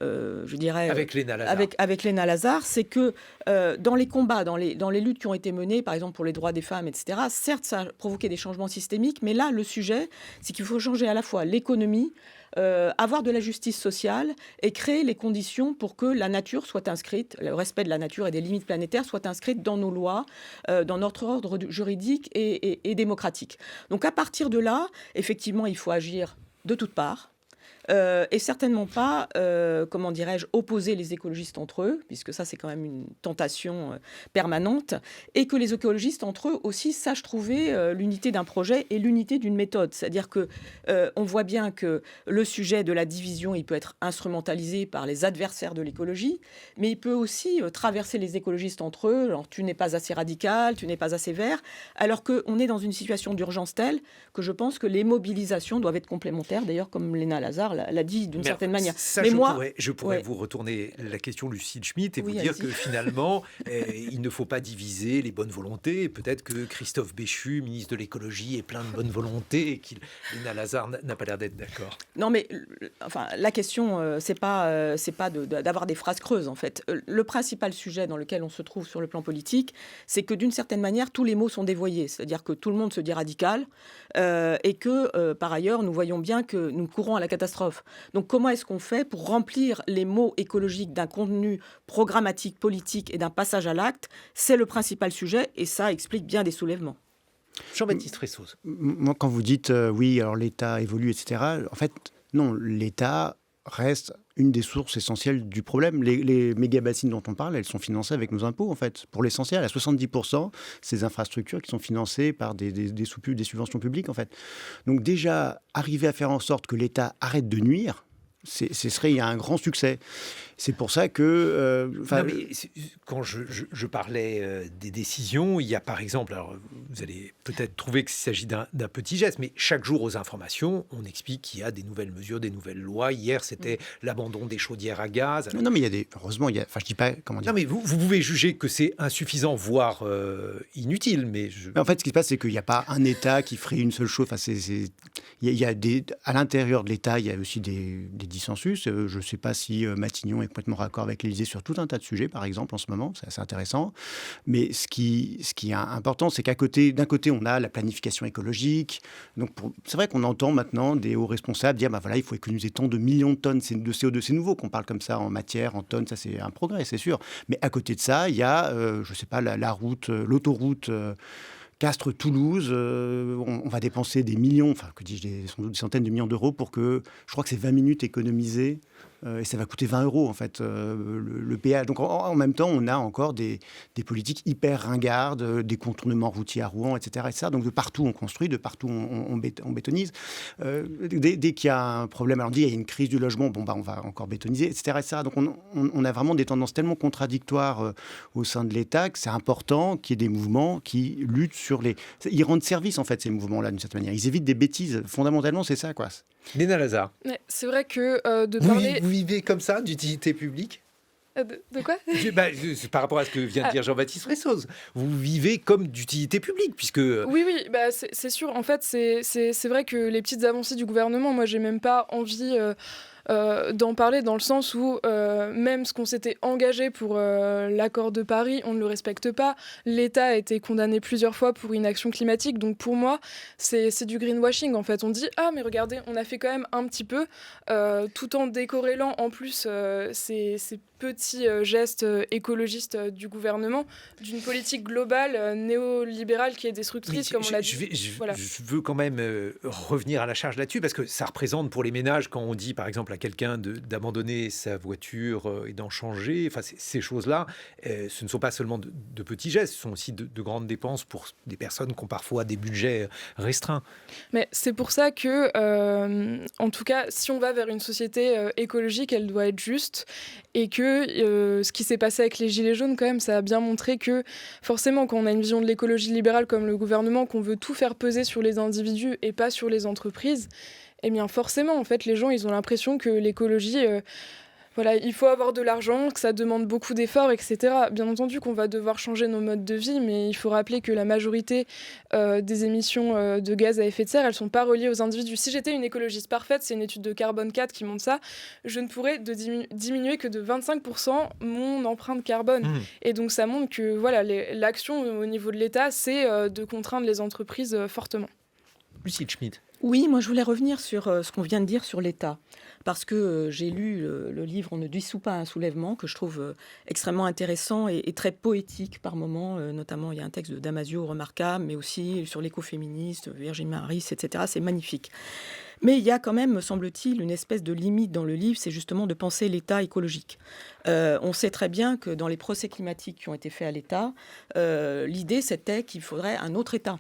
Speaker 6: je dirais,
Speaker 2: avec Léna Lazare.
Speaker 6: Avec Léna Lazare, c'est que dans les combats, dans les luttes qui ont été menées, par exemple pour les droits des femmes, etc., certes, ça a provoqué des changements systémiques, mais là, le sujet, c'est qu'il faut changer à la fois l'économie, avoir de la justice sociale et créer les conditions pour que la nature soit inscrite, le respect de la nature et des limites planétaires soit inscrite dans nos lois, dans notre ordre juridique et démocratique. Donc à partir de là, effectivement, il faut agir de toutes parts. Et certainement pas, comment dirais-je, opposer les écologistes entre eux, puisque ça c'est quand même une tentation permanente, et que les écologistes entre eux aussi sachent trouver l'unité d'un projet et l'unité d'une méthode. C'est-à-dire que on voit bien que le sujet de la division, il peut être instrumentalisé par les adversaires de l'écologie, mais il peut aussi traverser les écologistes entre eux. Alors, tu n'es pas assez radical, tu n'es pas assez vert, alors qu'on est dans une situation d'urgence telle que je pense que les mobilisations doivent être complémentaires. D'ailleurs, comme Léna Lazare Bernard l'a dit d'une certaine manière.
Speaker 2: Ça,
Speaker 6: Mais
Speaker 2: je pourrais
Speaker 6: ouais.
Speaker 2: vous retourner la question, Lucille Schmitt, et
Speaker 6: Oui,
Speaker 2: vous dire
Speaker 6: allez-y.
Speaker 2: que finalement, il ne faut pas diviser les bonnes volontés. Peut-être que Christophe Béchu, ministre de l'écologie, est plein de bonne volonté et Léna Lazare n'a pas l'air d'être d'accord.
Speaker 6: Non, mais enfin, la question, c'est pas d'avoir des phrases creuses, en fait. Le principal sujet dans lequel on se trouve sur le plan politique, c'est que d'une certaine manière, tous les mots sont dévoyés. C'est-à-dire que tout le monde se dit radical et que, par ailleurs, nous voyons bien que nous courons à la catastrophe. Donc, comment est-ce qu'on fait pour remplir les mots écologiques d'un contenu programmatique, politique et d'un passage à l'acte? C'est le principal sujet et ça explique bien des soulèvements.
Speaker 2: Jean-Baptiste Ressos.
Speaker 4: Moi, quand vous dites oui, alors l'État évolue, etc., en fait, non, l'État reste une des sources essentielles du problème. Les méga-bassines dont on parle, elles sont financées avec nos impôts, en fait. Pour l'essentiel, à 70%, ces infrastructures qui sont financées par des subventions publiques, en fait. Donc déjà, arriver à faire en sorte que l'État arrête de nuire, ce serait un grand succès. C'est pour ça que...
Speaker 2: quand je parlais des décisions, il y a par exemple, alors vous allez peut-être trouver qu'il s'agit d'un petit geste, mais chaque jour aux informations, on explique qu'il y a des nouvelles mesures, des nouvelles lois. Hier, c'était l'abandon des chaudières à gaz.
Speaker 4: Non, mais il y a des... Heureusement, il y a... Enfin, je dis pas... Comment dire...
Speaker 2: Non, mais vous pouvez juger que c'est insuffisant, voire inutile, mais...
Speaker 4: Mais en fait, ce qui se passe, c'est qu'il n'y a pas un État qui ferait une seule chose. Enfin, il y a à l'intérieur de l'État, il y a aussi des dissensus. Je ne sais pas si Matignon est complètement raccord avec l'Élysée sur tout un tas de sujets, par exemple, en ce moment. C'est assez intéressant. Mais ce qui est important, c'est d'un côté, on a la planification écologique. Donc, c'est vrai qu'on entend maintenant des hauts responsables dire, voilà, il faut économiser tant de millions de tonnes de CO2. C'est nouveau qu'on parle comme ça en matière, en tonnes. Ça, c'est un progrès, c'est sûr. Mais à côté de ça, il y a, je ne sais pas, l'autoroute... Castres-Toulouse, on va dépenser des millions, enfin, que dis-je, sans doute des centaines de millions d'euros pour que, je crois que c'est 20 minutes économisées, et ça va coûter 20 euros, en fait, le péage. Donc, en même temps, on a encore des politiques hyper ringardes, des contournements routiers à Rouen, etc. Donc, de partout, on construit, de partout, on bétonise. Dès qu'il y a un problème, alors on dit, il y a une crise du logement, on va encore bétoniser, etc. Donc, on a vraiment des tendances tellement contradictoires au sein de l'État que c'est important qu'il y ait des mouvements qui luttent sur les... Ils rendent service, en fait, ces mouvements-là, d'une certaine manière. Ils évitent des bêtises. Fondamentalement, c'est ça, quoi.
Speaker 2: Léna Lazare.
Speaker 3: Ouais, c'est vrai que de parler...
Speaker 2: Vous vivez comme ça, d'utilité publique?
Speaker 3: De quoi?
Speaker 2: C'est par rapport à ce que vient de dire Jean-Baptiste Ressos. Vous vivez comme d'utilité publique, puisque...
Speaker 3: Oui, c'est sûr. En fait, c'est vrai que les petites avancées du gouvernement, moi, j'ai même pas envie... d'en parler dans le sens où même ce qu'on s'était engagé pour l'accord de Paris, on ne le respecte pas. L'État a été condamné plusieurs fois pour inaction climatique. Donc pour moi, c'est du greenwashing. En fait, on dit « Ah, mais regardez, on a fait quand même un petit peu », tout en décorrélant en plus ces petits gestes écologistes du gouvernement d'une politique globale néolibérale qui est destructrice, comme on l'a dit.
Speaker 2: Je veux quand même revenir à la charge là-dessus, parce que ça représente pour les ménages, quand on dit par exemple à quelqu'un d'abandonner sa voiture et d'en changer, enfin ces choses-là, ce ne sont pas seulement de petits gestes, ce sont aussi de grandes dépenses pour des personnes qui ont parfois des budgets restreints.
Speaker 3: Mais c'est pour ça que, en tout cas, si on va vers une société écologique, elle doit être juste, et que ce qui s'est passé avec les Gilets jaunes, quand même, ça a bien montré que forcément, quand on a une vision de l'écologie libérale comme le gouvernement, qu'on veut tout faire peser sur les individus et pas sur les entreprises, eh bien forcément, en fait, les gens, ils ont l'impression que l'écologie, il faut avoir de l'argent, que ça demande beaucoup d'efforts, etc. Bien entendu qu'on va devoir changer nos modes de vie, mais il faut rappeler que la majorité des émissions de gaz à effet de serre, elles ne sont pas reliées aux individus. Si j'étais une écologiste parfaite, c'est une étude de Carbone 4 qui montre ça, je ne pourrais diminuer que de 25% mon empreinte carbone. Et donc ça montre que l'action au niveau de l'État, c'est de contraindre les entreprises fortement.
Speaker 2: Lucille Schmitt.
Speaker 6: Oui, moi je voulais revenir sur ce qu'on vient de dire sur l'État, parce que j'ai lu le livre « On ne dissout pas un soulèvement » que je trouve extrêmement intéressant et très poétique par moments, notamment il y a un texte de Damasio remarquable, mais aussi sur l'écoféministe, Virginie Harris, etc. C'est magnifique. Mais il y a quand même, me semble-t-il, une espèce de limite dans le livre, c'est justement de penser l'État écologique. On sait très bien que dans les procès climatiques qui ont été faits à l'État, l'idée c'était qu'il faudrait un autre État.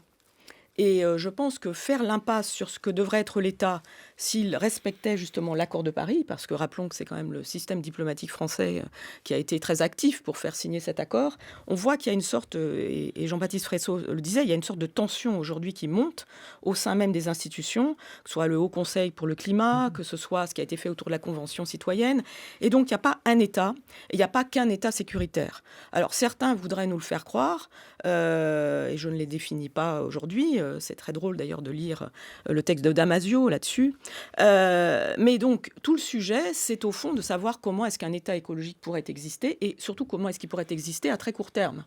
Speaker 6: Et je pense que faire l'impasse sur ce que devrait être l'État, s'il respectait justement l'accord de Paris, parce que rappelons que c'est quand même le système diplomatique français qui a été très actif pour faire signer cet accord, on voit qu'il y a une sorte, et Jean-Baptiste Fresso le disait, il y a une sorte de tension aujourd'hui qui monte au sein même des institutions, que ce soit le Haut Conseil pour le climat, que ce soit ce qui a été fait autour de la Convention citoyenne. Et donc, il n'y a pas un État, il n'y a pas qu'un État sécuritaire. Alors, certains voudraient nous le faire croire, et je ne les définis pas aujourd'hui. C'est très drôle d'ailleurs de lire le texte de Damasio là-dessus. Mais donc, tout le sujet, c'est au fond de savoir comment est-ce qu'un État écologique pourrait exister et surtout comment est-ce qu'il pourrait exister à très court terme.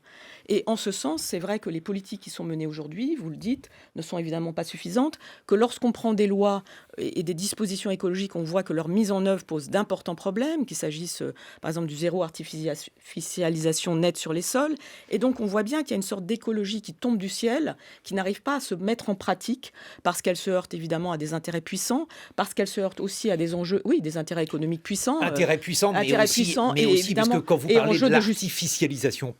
Speaker 6: Et en ce sens, c'est vrai que les politiques qui sont menées aujourd'hui, vous le dites, ne sont évidemment pas suffisantes, que lorsqu'on prend des lois et des dispositions écologiques, on voit que leur mise en œuvre pose d'importants problèmes, qu'il s'agisse par exemple du zéro artificialisation nette sur les sols. Et donc on voit bien qu'il y a une sorte d'écologie qui tombe du ciel, qui n'arrive pas à se mettre en pratique, parce qu'elle se heurte évidemment à des intérêts puissants, parce qu'elle se heurte aussi à des enjeux, oui, des intérêts économiques puissants.
Speaker 2: Intérêts puissants, mais aussi parce que quand vous parlez de l'artificialisation,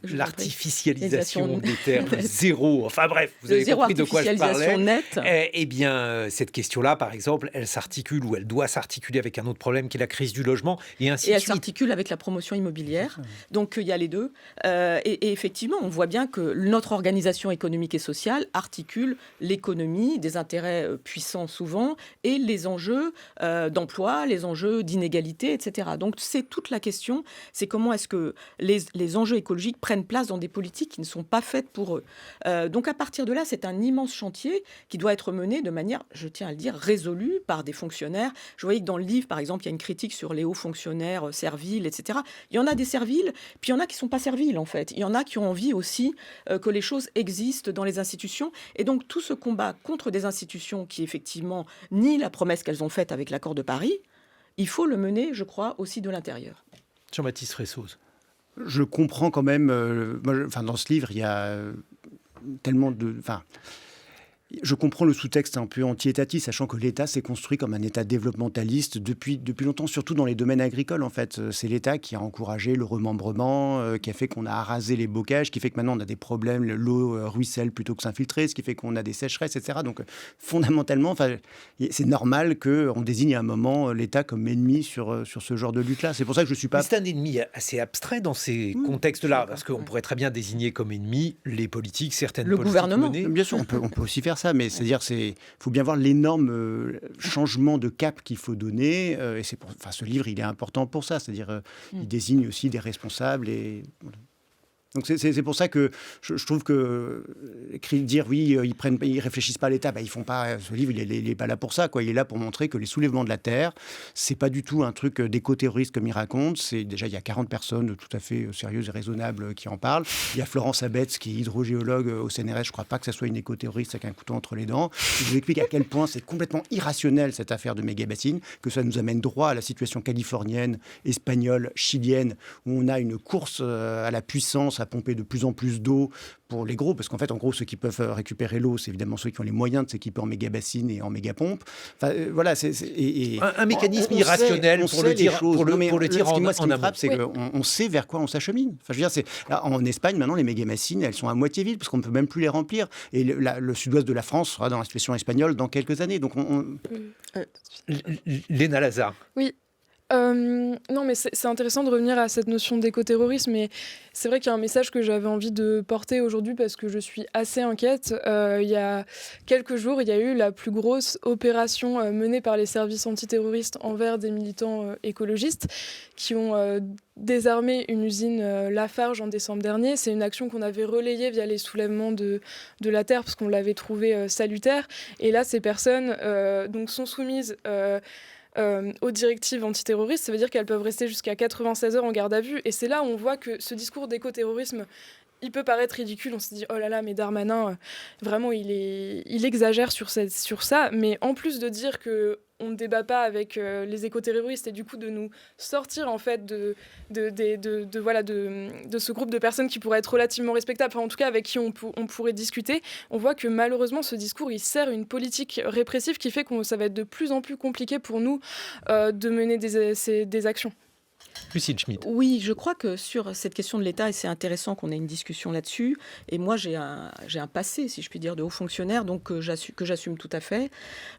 Speaker 2: l'artificialisation des terres, zéro, enfin bref, vous avez compris de quoi je parlais.
Speaker 6: Nette.
Speaker 2: Eh bien, cette question-là, par exemple, elle s'articule ou elle doit s'articuler avec un autre problème qui est la crise du logement, et ainsi de
Speaker 6: elle
Speaker 2: suite.
Speaker 6: s'articule avec la promotion immobilière. Donc, il y a les deux. Et effectivement, on voit bien que notre organisation économique et sociale articule l'économie, des intérêts puissants souvent, et les enjeux d'emploi, les enjeux d'inégalité, etc. Donc, c'est toute la question, c'est comment est-ce que les enjeux écologiques prennent place dans des politiques qui ne sont pas faites pour eux. Donc, à partir de là, c'est un immense chantier qui doit être mené de manière, je tiens à le dire, résolue par des fonctionnaires. Je voyais que dans le livre, par exemple, il y a une critique sur les hauts fonctionnaires serviles, etc. Il y en a des serviles, puis il y en a qui ne sont pas serviles, en fait. Il y en a qui ont envie aussi que les choses existent dans les institutions. Et donc, tout ce combat contre des institutions qui, effectivement, nient la promesse qu'elles ont faite avec l'accord de Paris, il faut le mener, je crois, aussi de l'intérieur.
Speaker 2: Jean-Baptiste Fressoz.
Speaker 4: Je comprends quand même, dans ce livre, il y a tellement de... Je comprends le sous-texte un peu anti-étatiste, sachant que l'État s'est construit comme un État développementaliste depuis longtemps, surtout dans les domaines agricoles, en fait. C'est l'État qui a encouragé le remembrement, qui a fait qu'on a arasé les bocages, qui fait que maintenant on a des problèmes, l'eau ruisselle plutôt que s'infiltrer, ce qui fait qu'on a des sécheresses, etc. Donc, fondamentalement, c'est normal qu'on désigne à un moment l'État comme ennemi sur ce genre de lutte-là. C'est pour ça que je ne suis pas...
Speaker 2: Mais c'est un ennemi assez abstrait dans ces contextes-là, parce qu'on pourrait très bien désigner comme ennemi les politiques, certaines politiques
Speaker 6: gouvernement.
Speaker 2: menées.
Speaker 4: Bien sûr, on peut aussi faire ça, mais c'est-à-dire, faut bien voir l'énorme changement de cap qu'il faut donner. Et ce livre, il est important pour ça. C'est-à-dire, il désigne aussi des responsables et... Donc c'est pour ça que je trouve que dire oui, ils réfléchissent pas à l'État, ils font pas. Ce livre, il est pas là pour ça, quoi. Il est là pour montrer que les soulèvements de la terre, c'est pas du tout un truc d'éco-terroriste comme il raconte. C'est déjà il y a 40 personnes tout à fait sérieuses et raisonnables qui en parlent. Il y a Florence Abetz qui est hydrogéologue au CNRS. Je crois pas que ça soit une éco-terroriste avec un couteau entre les dents. Je vous explique à quel point c'est complètement irrationnel cette affaire de méga-bassines, que ça nous amène droit à la situation californienne, espagnole, chilienne, où on a une course à la puissance, à pomper de plus en plus d'eau pour les gros, parce qu'en fait, en gros, ceux qui peuvent récupérer l'eau, c'est évidemment ceux qui ont les moyens de s'équiper en méga-bassines et en méga-pompes. Voilà,
Speaker 2: un mécanisme irrationnel pour le dire en
Speaker 4: moi, ce qui me frappe, c'est
Speaker 2: amont.
Speaker 4: qu'on sait vers quoi on s'achemine. Enfin, je veux dire, là, en Espagne, maintenant, les méga-bassines, elles sont à moitié vides, parce qu'on ne peut même plus les remplir. Et le sud-ouest de la France sera dans la situation espagnole dans quelques années. Donc,
Speaker 2: Léna Lazare.
Speaker 3: Oui. Non, mais c'est intéressant de revenir à cette notion d'écoterrorisme, mais c'est vrai qu'il y a un message que j'avais envie de porter aujourd'hui parce que je suis assez inquiète. Il y a quelques jours, il y a eu la plus grosse opération menée par les services antiterroristes envers des militants écologistes qui ont désarmé une usine Lafarge en décembre dernier. C'est une action qu'on avait relayée via les soulèvements de la terre parce qu'on l'avait trouvée salutaire. Et là, ces personnes donc sont soumises... aux directives antiterroristes, ça veut dire qu'elles peuvent rester jusqu'à 96 heures en garde à vue. Et c'est là où on voit que ce discours d'écoterrorisme, il peut paraître ridicule. On se dit, oh là là, mais Darmanin, vraiment, il exagère sur ça. Mais en plus de dire qu'on ne débat pas avec les écoterroristes et du coup de nous sortir en fait de ce groupe de personnes qui pourraient être relativement respectables, enfin, en tout cas avec qui on pourrait discuter, on voit que malheureusement ce discours il sert une politique répressive qui fait que ça va être de plus en plus compliqué pour nous de mener des actions.
Speaker 2: Lucille Schmitt.
Speaker 6: Oui, je crois que sur cette question de l'État, et c'est intéressant qu'on ait une discussion là-dessus, et moi j'ai un passé, si je puis dire, de haut fonctionnaire, donc que j'assume tout à fait.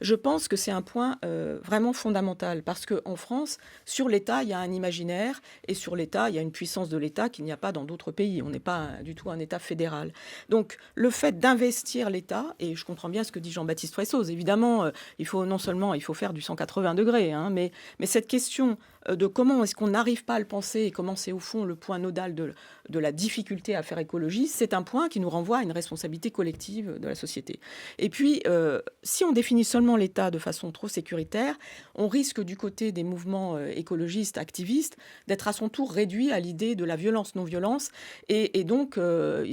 Speaker 6: Je pense que c'est un point vraiment fondamental, parce qu'en France, sur l'État, il y a un imaginaire, et sur l'État, il y a une puissance de l'État qu'il n'y a pas dans d'autres pays. On n'est pas du tout un État fédéral. Donc le fait d'investir l'État, et je comprends bien ce que dit Jean-Baptiste Fressoz, évidemment, il faut faire du 180 degrés, hein, mais cette question de comment est-ce qu'on n'arrive pas à le penser et comment c'est au fond le point nodal de la difficulté à faire écologie, c'est un point qui nous renvoie à une responsabilité collective de la société. Et puis, si on définit seulement l'État de façon trop sécuritaire, on risque du côté des mouvements écologistes, activistes, d'être à son tour réduit à l'idée de la violence-non-violence. Et donc,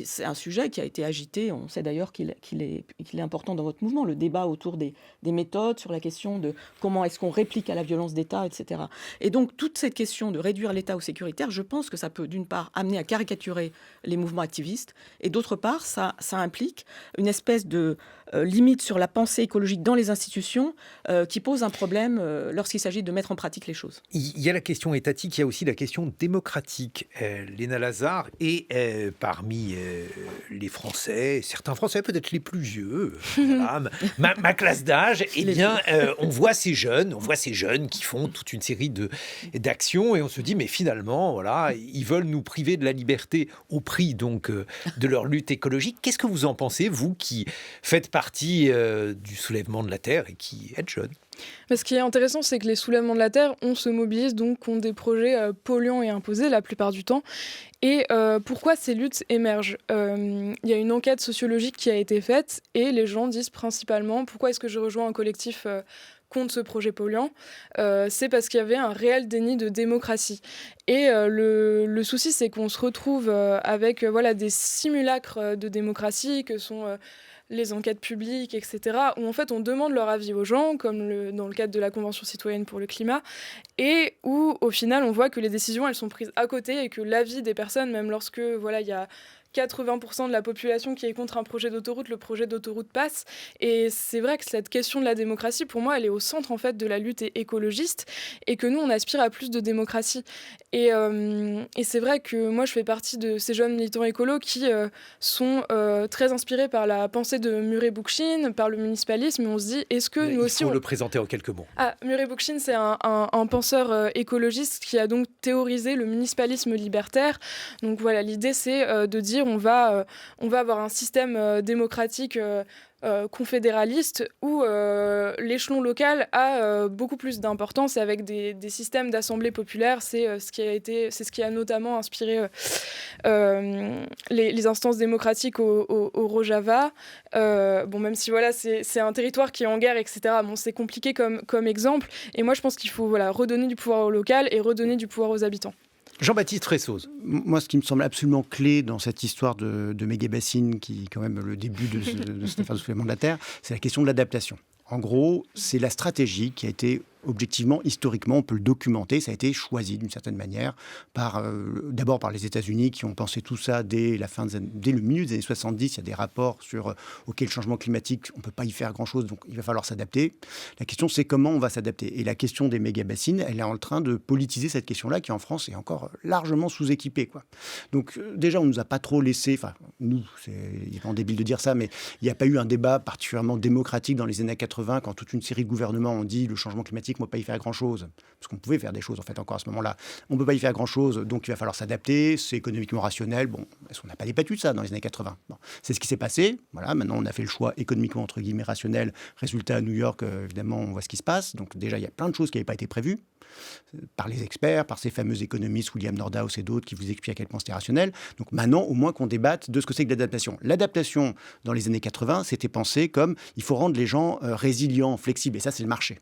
Speaker 6: c'est un sujet qui a été agité. On sait d'ailleurs qu'il est important dans votre mouvement, le débat autour des méthodes, sur la question de comment est-ce qu'on réplique à la violence d'État, etc. Et donc, toute cette question de réduire l'État au sécuritaire, je pense que ça peut, d'une part, amener à caricaturer les mouvements activistes, et d'autre part, ça implique une espèce de limite sur la pensée écologique dans les institutions qui pose un problème lorsqu'il s'agit de mettre en pratique les choses.
Speaker 2: Il y a la question étatique, il y a aussi la question démocratique. Léna Lazare est parmi les Français, certains Français peut-être les plus vieux, voilà, ma classe d'âge, eh bien, on voit ces jeunes qui font toute une série d'actions, et on se dit, mais finalement, voilà, ils veulent nous priver de la liberté au prix donc de leur lutte écologique. Qu'est-ce que vous en pensez, vous qui faites partie du soulèvement de la Terre et qui êtes jeune?
Speaker 3: Mais ce qui est intéressant, c'est que les soulèvements de la Terre, on se mobilise, donc ont des projets polluants et imposés la plupart du temps. Et pourquoi ces luttes émergent ? Il y a une enquête sociologique qui a été faite, et les gens disent principalement, pourquoi est-ce que je rejoins un collectif contre ce projet polluant, c'est parce qu'il y avait un réel déni de démocratie. Et le souci, c'est qu'on se retrouve avec des simulacres de démocratie que sont les enquêtes publiques, etc., où en fait on demande leur avis aux gens, comme dans le cadre de la Convention citoyenne pour le climat, et où au final on voit que les décisions elles sont prises à côté, et que l'avis des personnes, même lorsque il y a 80% de la population qui est contre un projet d'autoroute, le projet d'autoroute passe. Et c'est vrai que cette question de la démocratie, pour moi, elle est au centre en fait de la lutte écologiste, et que nous, on aspire à plus de démocratie. Et c'est vrai que moi, je fais partie de ces jeunes militants écolos qui sont très inspirés par la pensée de Murray Bookchin, par le municipalisme, et on se dit, est-ce que nous aussi...
Speaker 2: Il faut le présenter en quelques mots.
Speaker 3: Murray Bookchin, c'est un penseur écologiste qui a donc théorisé le municipalisme libertaire. Donc voilà, l'idée, c'est de dire on va avoir un système démocratique confédéraliste où l'échelon local a beaucoup plus d'importance, avec des systèmes d'assemblée populaire. C'est ce qui a notamment inspiré les instances démocratiques au Rojava. Même si c'est un territoire qui est en guerre, etc. C'est compliqué comme exemple. Et moi, je pense qu'il faut redonner du pouvoir au local et redonner du pouvoir aux habitants.
Speaker 2: Jean-Baptiste Fressoz.
Speaker 4: Moi, ce qui me semble absolument clé dans cette histoire de méga-bassines, qui est quand même le début de cette affaire de soulèvement de la Terre, c'est la question de l'adaptation. En gros, c'est la stratégie qui a été objectivement, historiquement, on peut le documenter. Ça a été choisi d'une certaine manière d'abord par les États-Unis qui ont pensé tout ça dès le milieu des années 70. Il y a des rapports sur le changement climatique, on ne peut pas y faire grand-chose, donc il va falloir s'adapter. La question, c'est comment on va s'adapter. Et la question des méga-bassines, elle est en train de politiser cette question-là qui, en France, est encore largement sous-équipée, quoi. Donc déjà, on ne nous a pas trop laissé, il est pas débile de dire ça, mais il n'y a pas eu un débat particulièrement démocratique dans les années 80 quand toute une série de gouvernements ont dit le changement climatique, on ne peut pas y faire grand-chose. Parce qu'on pouvait faire des choses, en fait, encore à ce moment-là. On ne peut pas y faire grand-chose, donc il va falloir s'adapter. C'est économiquement rationnel. Bon, est-ce qu'on n'a pas débattu de ça dans les années 80 ? Bon, c'est ce qui s'est passé. Voilà, maintenant, on a fait le choix économiquement, entre guillemets, rationnel. Résultat, à New York, évidemment, on voit ce qui se passe. Donc déjà, il y a plein de choses qui n'avaient pas été prévues par les experts, par ces fameux économistes, William Nordhaus et d'autres, qui vous expliquent à quel point c'était rationnel. Donc maintenant, au moins qu'on débatte de ce que c'est que l'adaptation. L'adaptation, dans les années 80, c'était pensé comme il faut rendre les gens résilients, flexibles. Et ça, c'est le marché.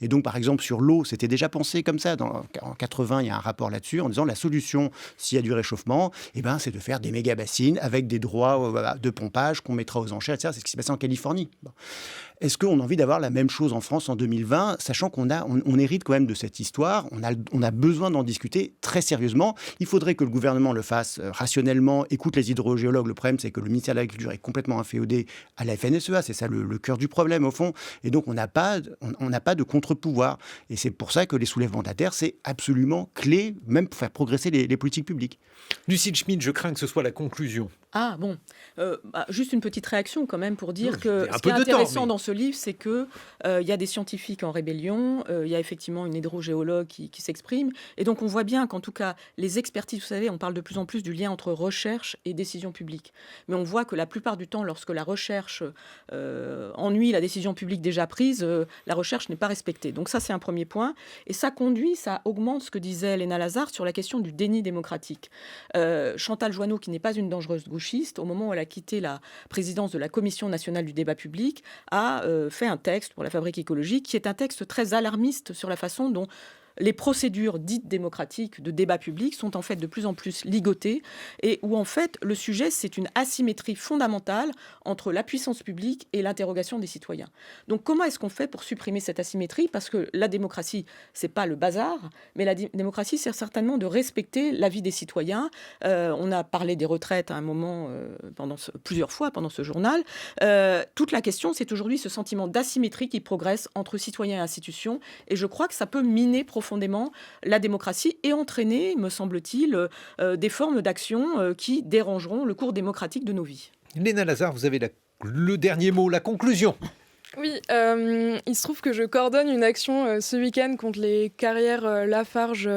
Speaker 4: Et donc, par exemple, sur l'eau, c'était déjà pensé comme ça. En 80, il y a un rapport là-dessus en disant la solution, s'il y a du réchauffement, c'est de faire des méga-bassines avec des droits de pompage qu'on mettra aux enchères, etc. C'est ce qui s'est passé en Californie. Bon. Est-ce qu'on a envie d'avoir la même chose en France en 2020, sachant on hérite quand même de cette histoire, on a besoin d'en discuter très sérieusement. Il faudrait que le gouvernement le fasse rationnellement, écoute les hydrogéologues. Le problème, c'est que le ministère de l'Agriculture est complètement inféodé à la FNSEA, c'est ça le cœur du problème au fond. Et donc on n'a pas de contre-pouvoir. Et c'est pour ça que les soulèvements de la terre, c'est absolument clé, même pour faire progresser les politiques publiques.
Speaker 2: Lucille Schmitt, je crains que ce soit la conclusion.
Speaker 6: Ah bon, juste une petite réaction quand même pour dire
Speaker 2: Non,
Speaker 6: que
Speaker 2: un
Speaker 6: ce qui
Speaker 2: peu
Speaker 6: est
Speaker 2: de temps,
Speaker 6: intéressant
Speaker 2: mais-
Speaker 6: dans ce livre, c'est que il y a des scientifiques en rébellion, il y a effectivement une hydrogéologue qui s'exprime, et donc on voit bien qu'en tout cas les expertises, vous savez, on parle de plus en plus du lien entre recherche et décision publique, mais on voit que la plupart du temps, lorsque la recherche ennuie la décision publique déjà prise, la recherche n'est pas respectée. Donc ça, c'est un premier point, et ça augmente ce que disait Léna Lazare sur la question du déni démocratique. Chantal Joanneau, qui n'est pas une dangereuse gauchiste, au moment où elle a quitté la présidence de la Commission nationale du débat public, a fait un texte pour la Fabrique écologique, qui est un texte très alarmiste sur la façon dont les procédures dites démocratiques de débat public sont en fait de plus en plus ligotées, et où en fait le sujet, c'est une asymétrie fondamentale entre la puissance publique et l'interrogation des citoyens. Donc comment est-ce qu'on fait pour supprimer cette asymétrie ? Parce que la démocratie, c'est pas le bazar, mais la démocratie, c'est certainement de respecter l'avis des citoyens. On a parlé des retraites à un moment, plusieurs fois pendant ce journal. Toute la question, c'est aujourd'hui ce sentiment d'asymétrie qui progresse entre citoyens et institutions, et je crois que ça peut miner profondément la démocratie et entraîner, me semble-t-il, des formes d'action qui dérangeront le cours démocratique de nos vies.
Speaker 2: Léna Lazare, vous avez le dernier mot, la conclusion.
Speaker 3: Oui, il se trouve que je coordonne une action ce week-end contre les carrières Lafarge,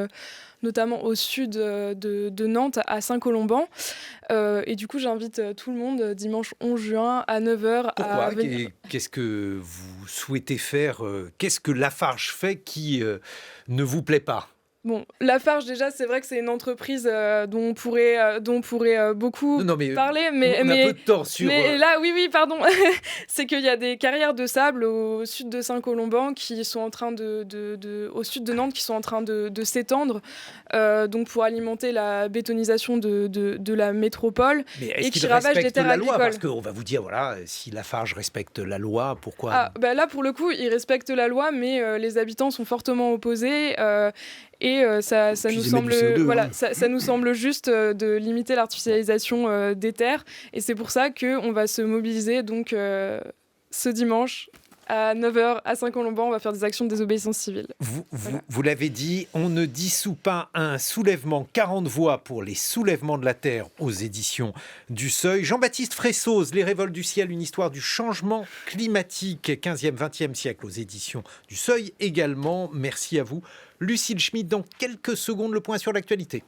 Speaker 3: notamment au sud de Nantes, à Saint-Colomban. Et du coup, j'invite tout le monde dimanche 11 juin à 9h
Speaker 2: Pourquoi
Speaker 3: à venir.
Speaker 2: Qu'est-ce que vous souhaitez faire Qu'est-ce que Lafarge fait qui ne vous plaît pas ?
Speaker 3: Bon, Lafarge, déjà, c'est vrai que c'est une entreprise dont on pourrait beaucoup
Speaker 2: Non, mais
Speaker 3: parler,
Speaker 2: on a peu de temps sur...
Speaker 3: mais là, oui, pardon, c'est qu'il y a des carrières de sable au sud de Saint-Colomban qui sont en train au sud de Nantes, qui sont en train de s'étendre, donc pour alimenter la bétonisation de la métropole,
Speaker 2: Mais
Speaker 3: et
Speaker 2: est-ce
Speaker 3: qui
Speaker 2: qu'il
Speaker 3: ravage les
Speaker 2: respecte
Speaker 3: terres
Speaker 2: la loi ?
Speaker 3: agricoles.
Speaker 2: Parce qu'on va vous dire, voilà, si Lafarge respecte la loi, pourquoi...
Speaker 3: Ah, bah là, pour le coup, ils respectent la loi, mais les habitants sont fortement opposés. Et ça
Speaker 4: Puis
Speaker 3: nous
Speaker 4: ils émettent
Speaker 3: semble,
Speaker 4: du CO2,
Speaker 3: voilà,
Speaker 4: hein.
Speaker 3: ça nous semble juste de limiter l'artificialisation des terres. Et c'est pour ça qu'on va se mobiliser donc ce dimanche à 9h à Saint-Colomban. On va faire des actions de désobéissance civile.
Speaker 2: Vous l'avez dit, on ne dissout pas un soulèvement. 40 voix pour les soulèvements de la Terre aux éditions du Seuil. Jean-Baptiste Fressoz, Les Révoltes du Ciel, une histoire du changement climatique, 15e, 20e siècle aux éditions du Seuil également. Merci à vous. Lucille Schmitt, dans quelques secondes, le point sur l'actualité.